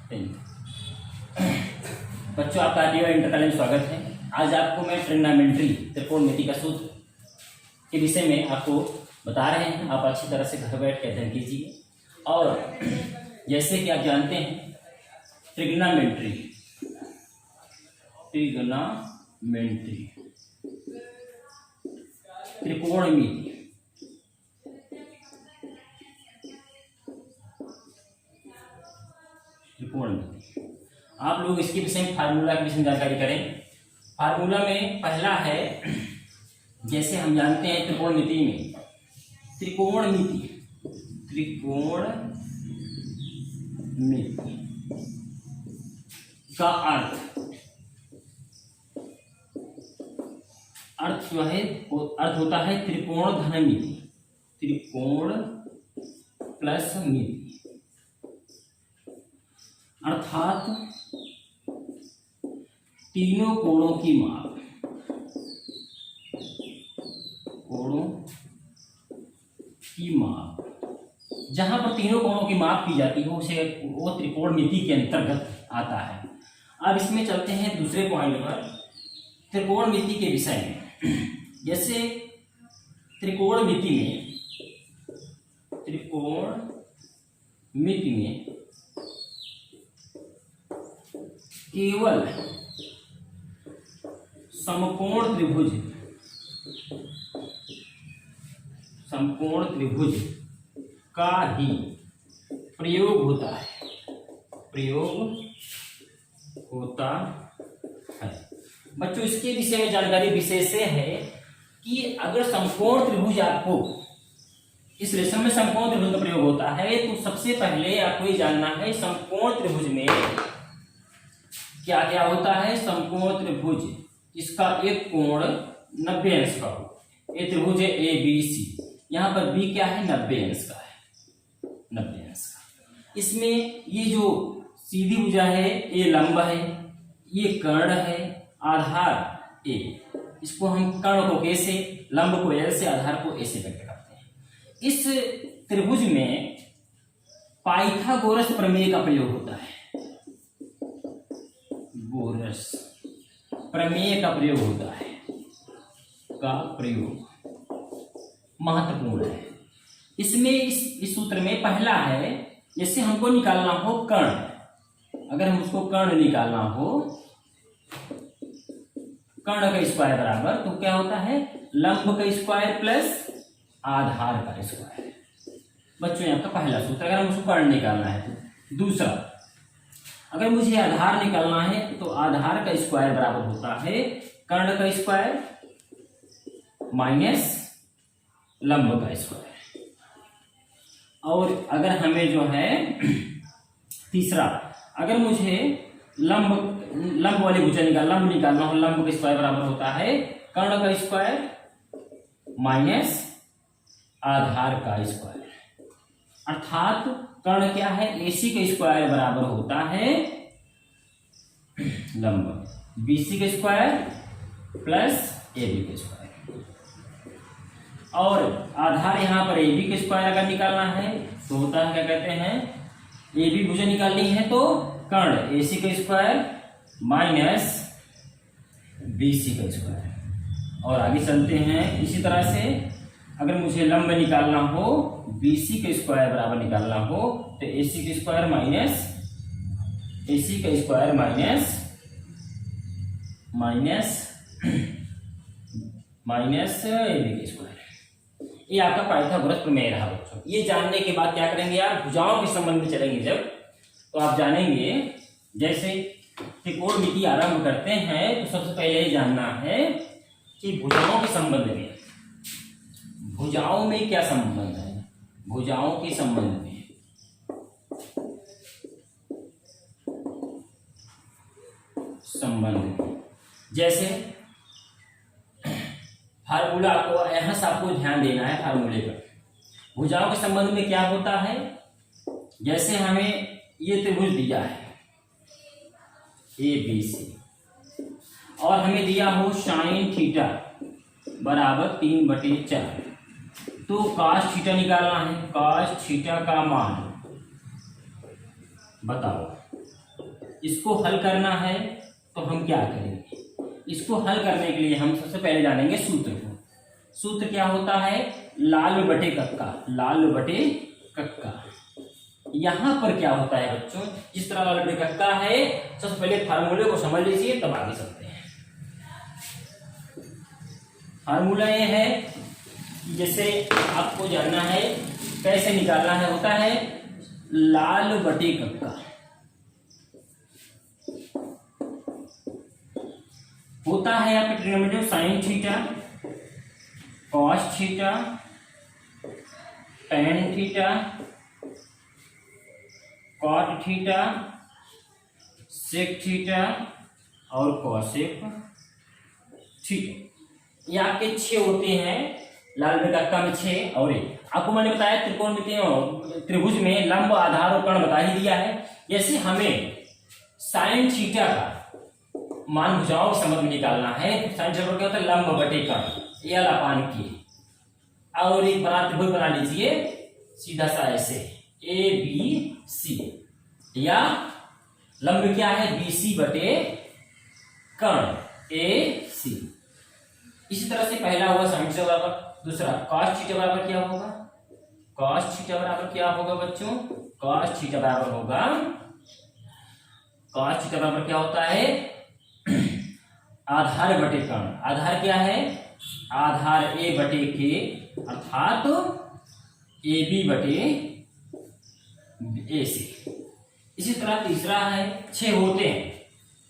बच्चों, आपका RTI inter college स्वागत है। आज आपको मैं ट्रिग्नोमेट्री त्रिकोणमिति का सूत्र के विषय में आपको बता रहे हैं। आप अच्छी तरह से घर बैठ के अध्ययन कीजिए। और जैसे कि आप जानते हैं, ट्रिग्नोमेट्री त्रिकोणमिति आप लोग इसके विषय में फार्मूला के विषय में जानकारी करें। फार्मूला में पहला है, जैसे हम जानते हैं त्रिकोणमिति में त्रिकोणमिति का अर्थ जो है वो अर्थ होता है त्रिकोण धनमिति, त्रिकोण प्लस मिति, अर्थात तीनों कोणों की माप, जहां पर तीनों कोणों की माप की जाती है उसे वो त्रिकोणमिति के अंतर्गत आता है। अब इसमें चलते हैं दूसरे पॉइंट पर, त्रिकोणमिति के विषय में। जैसे त्रिकोणमिति में केवल समकोण त्रिभुज का ही प्रयोग होता है। बच्चों, इसके विषय में जानकारी विशेष है कि अगर समकोण त्रिभुज आपको इस लेसन में समकोण त्रिभुज का प्रयोग होता है, तो सबसे पहले आपको ये जानना है समकोण त्रिभुज में क्या क्या होता है। समकोण त्रिभुज, इसका एक कोण 90 अंश का हो। ये त्रिभुज है ABC, यहाँ पर B क्या है, 90 अंश का है, 90 अंश का। इसमें ये जो सीधी भुजा है ये लंब है, ये कर्ण है, आधार A। इसको हम कर्ण को कैसे, लंब को L से, आधार को A से व्यक्त करते हैं। इस त्रिभुज में पाइथागोरस प्रमेय का प्रयोग होता है। प्रमेय का प्रयोग होता है, महत्वपूर्ण है। इसमें इस सूत्र में पहला है, जैसे हमको निकालना हो कर्ण, अगर हम उसको कर्ण निकालना हो, कर्ण का स्क्वायर बराबर, तो क्या होता है, लंब का स्क्वायर प्लस आधार का स्क्वायर। बच्चों, यहाँ का पहला सूत्र, अगर हम उसको कर्ण निकालना है तो। दूसरा, अगर मुझे आधार निकालना है तो आधार का स्क्वायर बराबर होता है कर्ण का स्क्वायर माइनस लंब का स्क्वायर। और अगर हमें जो है तीसरा, अगर मुझे लंब वाली भुजा लंब निकालना हो, लंब का स्क्वायर बराबर होता है कर्ण का स्क्वायर माइनस आधार का स्क्वायर। अर्थात कर्ण क्या है, AC का स्क्वायर बराबर होता है लंब BC का स्क्वायर प्लस AB का स्क्वायर। और आधार यहाँ पर AB का स्क्वायर अगर निकालना है तो होता है, क्या कहते हैं, AB भुजा निकालनी है तो कर्ण AC का स्क्वायर माइनस BC का स्क्वायर। और आगे चलते हैं, इसी तरह से अगर मुझे लंब निकालना हो, BC के स्क्वायर बराबर निकालना हो, तो AC के स्क्वायर माइनस AB के स्क्वायर। ये आपका पाइथागोरस प्रमेय रहा बच्चों। ये जानने के बाद क्या करेंगे आप, भुजाओं के संबंध में चलेंगे जब, तो आप जानेंगे, जैसे त्रिकोणमिति आरंभ करते हैं तो सबसे पहले ये जानना है कि भुजाओं के संबंध में, भुजाओं में क्या संबंध है, भुजाओं के संबंध में जैसे फार्मूला आपको यहां से आपको ध्यान देना है फार्मूले पर। भुजाओं के संबंध में क्या होता है, जैसे हमें ये त्रिभुज दिया है ABC और हमें दिया हो साइन थीटा बराबर 3/4, तो cos थीटा निकालना है। cos थीटा का मान बताओ इसको हल करना है तो हम क्या करेंगे, इसको हल करने के लिए हम सबसे पहले जानेंगे सूत्र को। सूत्र क्या होता है, लाल बटे कक्का, लाल बटे कक्का। यहां पर क्या होता है बच्चों, जिस तरह लाल बटे कक्का है, सबसे पहले फार्मूले को समझ लीजिए तब आगे चलते हैं। फार्मूला ये है, जैसे आपको जानना है कैसे निकालना है, होता है लाल बटे कक्का, होता है आपके trigonometry sine theta, cos theta, tan theta, cot theta, sec theta और कॉसेक थीटा। ये आपके 6 होते हैं, लाल बटे कक्का में 6 और 1। आपको मैंने बताया त्रिकोणमितीय त्रिभुज में लंब, आधार और कर्ण बता ही दिया है। जैसे हमें साइन थीटा का मान भुजाओं के संबंध में निकालना है, तो साइन थीटा क्या होता है, लंब बटे कर्ण, एल अपान के। और एक बड़ा त्रिभुज बना लीजिए सीधा सा ऐसे ए बी सी, या लंब क्या है बी सी बटे कर्ण ए सी। इसी तरह से पहला हुआ साइन थीटा बराबर, दूसरा कॉस थीटा बराबर क्या होगा, कॉस थीटा बराबर क्या होगा बच्चों, कॉस थीटा बराबर होगा, कॉस थीटा बराबर क्या होता है, आधार बटे कर्ण। आधार क्या है, आधार ए बटे के, अर्थात ए बी बटे ए सी। इसी तरह तीसरा है, 6 होते हैं,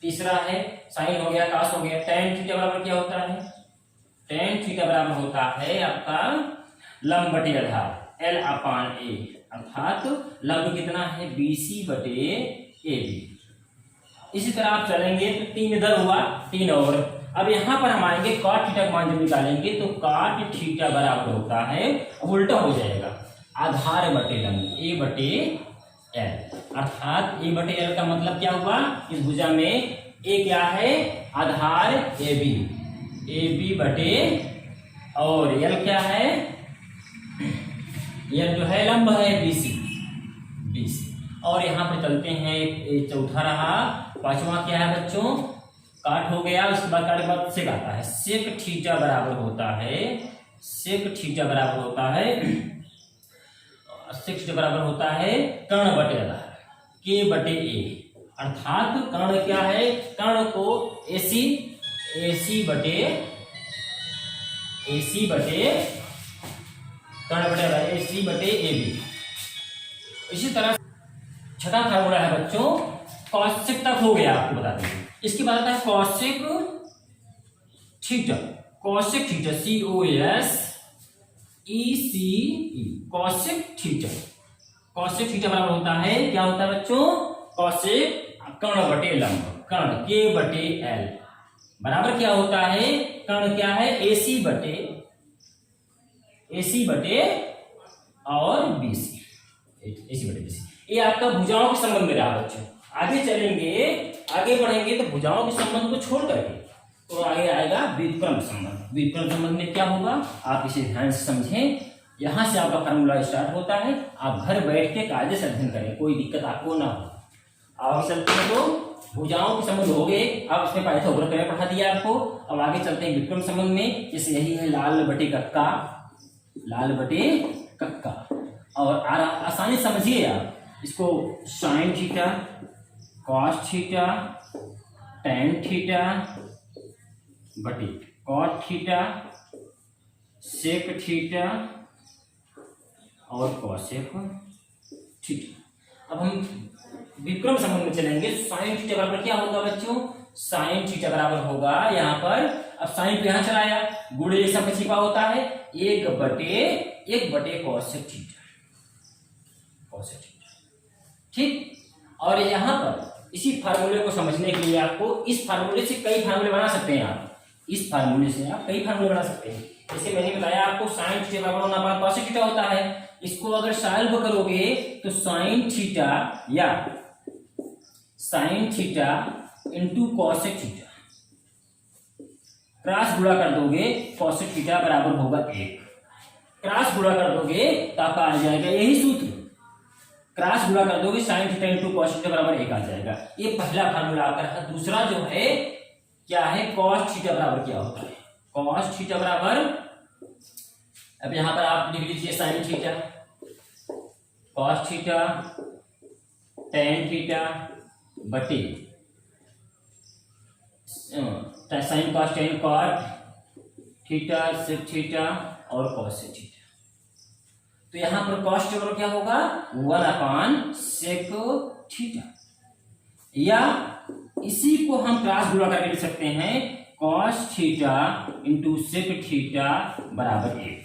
तीसरा है साइन हो गया, कॉस हो गया। टेन थीटा बराबर क्या होता है, टेन थीटा बराबर होता है आपका लंब बटे आधार, एल अपान ए, अर्थात लंब कितना है बी सी बटे ए बी। इसी तरह आप चलेंगे तो 3 इधर हुआ, 3 और। अब यहां पर हम आएंगे कॉट थीटा का मान जब निकालेंगे तो कॉट थीटा बराबर होता है, अब उल्टा हो जाएगा, आधार बटे लंब ए बटे एल, अर्थात ए बटे एल का मतलब क्या हुआ, इस भुजा में ए क्या है, आधार ए बी बटे, और एल क्या है, एल जो है लंब है बी सी। और यहाँ पर चलते हैं, चौथा रहा, पांचवा क्या है बच्चों, काट हो गया, उसके बाद काट के बाद सेक आता है। सेक थीटा बराबर होता है, सेक थीटा बराबर होता है, सेक थीटा बराबर होता है कर्ण बटे आधार के बटे ए, अर्थात कर्ण क्या है, कर्ण को एसी बटे कर्ण बटे आधार एसी बटे ए बी। इसी तरह छठा फार्मूला है बच्चों, कॉसेक तक हो गया, आपको बता देंगे। इसके बाद आता है cosec theta, cosec theta COSECE, cosec theta. Cosec theta बराबर होता है, क्या होता है बच्चों, कॉसेक कर्ण बटे लंब, कर्ण के बटे एल बराबर क्या होता है, कर्ण क्या है एसी बटे और बीसी, एसी बटे बीसी। ये आपका भुजाओं के संबंध में रहा बच्चों। आगे चलेंगे, आगे बढ़ेंगे तो भुजाओं के संबंध को छोड़ करके तो आगे आएगा व्युत्क्रम संबंध। व्युत्क्रम संबंध में क्या होगा, आप इसे ध्यान से समझें। यहां से आपका फार्मूला स्टार्ट होता है, आप घर बैठ के कायदे से अध्ययन करें, कोई दिक्कत आपको ना हो। आगे चलते हैं तो भुजाओं के संबंध हो गए, अब इसमें पाइथागोरस थ्योरम पढ़ा दिया आपको। अब आगे चलते हैं व्युत्क्रम संबंध में, जैसे यही है लाल बटे कक्का। और आसानी समझिए आप इसको, sign theta, cos theta, tan theta बटे कॉट थीटा, सेक थीटा और कॉसेक थीटा। अब हम विक्रम संबंध में चलेंगे। साइन थीटा बराबर क्या होगा बच्चों, साइन थीटा बराबर होगा यहाँ पर, अब साइन पे यहाँ चलाया, गुणे ये सब छिपा होता है, एक बटे कॉसेक थीटा, ठीक। और यहाँ पर इसी फार्मूले को समझने के लिए आपको इस फार्मूले से कई फार्मूले बना सकते हैं, आप इस फार्मूले से आप कई फार्मूले बना सकते हैं। जैसे मैंने बताया आपको साइन थीटा बराबर होना पर कॉसेक थीटा होता है, इसको अगर सॉल्व करोगे तो साइन थीटा या sine theta into cosec theta, cross गुणा कर दोगे कॉसेक थीटा बराबर होगा 1, क्रॉस गुणा कर दोगे तो आपका आ जाएगा यही सूत्र, क्रॉस गुणा कर दोगे sine theta into cos theta बराबर 1 आ जाएगा। ये पहला फार्मूला आपका रहा। दूसरा जो है क्या है, कॉस थीटा बराबर क्या होता है, कॉस थीटा बराबर, अब यहां पर आप लिख लीजिए sine theta, cos theta tan theta बटे sine cos tan cot theta sec theta और कॉस से थीटा। तो यहां पर कॉस थीटा क्या होगा, 1/sec थीटा, या इसी को हम क्रॉस गुणा करके लिख सकते हैं cos theta into sec theta बराबर 1।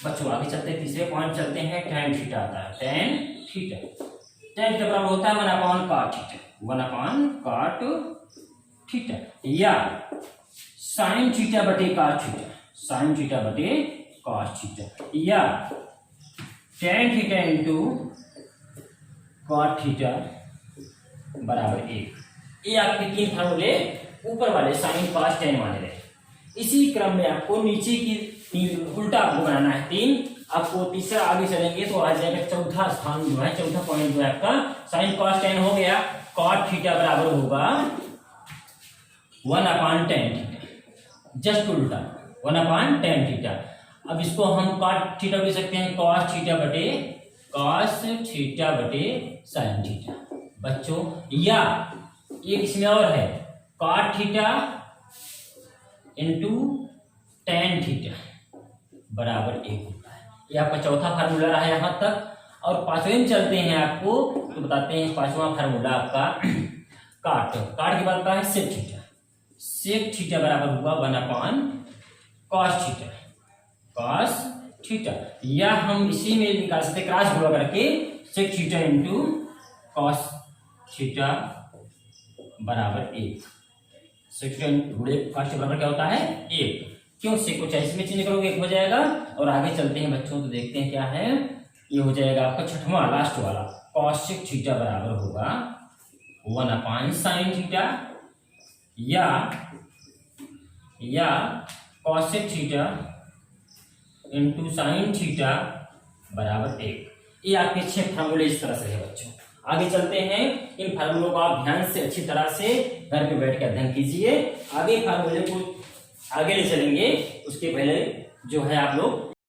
बच्चों आगे चलते हैं, तीसरे पॉइंट चलते हैं। टेन थीटा आता है, टेन थीटा, टेन थीटा बराबर होता है 1/cot थीटा, 1/cot थीटा, या साइन थीटा बटे cos थीटा, साइन थीटा बटे cos थीटा, या tan theta into cot theta बराबर 1। ये आपके तीन फार्मूले ऊपर वाले साइन cos टेन वाले रहे। इसी क्रम में आपको नीचे की तीन उल्टा आपको बनाना है, तीन आपको तीसरा आगे चलेंगे तो आ जाएगा चौथा स्थान जो है, चौथा पॉइंट जो है आपका साइन cos टेन हो गया, cot थीटा बराबर होगा 1/tan थीटा, जस्ट उल्टा 1/tan थीटा। अब इसको हम cot थीटा भी सकते हैं cos थीटा बटे sin थीटा बच्चों, या एक इसमें और है cot theta into tan theta बराबर 1 होता है। ये आपका चौथा फार्मूला रहा है यहां तक। और पांचवें में चलते हैं आपको तो बताते हैं पांचवा फार्मूला आपका काट के बाद का है सेक थीटा, सेक थीटा बराबर होगा 1/cos थीटा, cos थीटा, या हम इसी में निकाल सकते क्रॉस गुणा करके sec theta into cos theta बराबर 1। सेक थीटा गुणे cos थीटा बराबर क्या होता है 1, क्यों सेक को चाहे में चेंज करोगे 1 हो जाएगा। और आगे चलते हैं बच्चों तो देखते हैं क्या है, ये हो जाएगा आपका छठवां लास्ट वाला cos थीटा बराबर होगा 1/sin थीटा, या cos theta into sin theta बराबर 1। ये आपके 6 फार्मूले इस तरह से है बच्चों। आगे चलते हैं, इन फार्मूलों को आप ध्यान से अच्छी तरह से घर पे बैठ के अध्ययन कीजिए। आगे फार्मूले को आगे ले चलेंगे, उसके पहले जो है आप लोग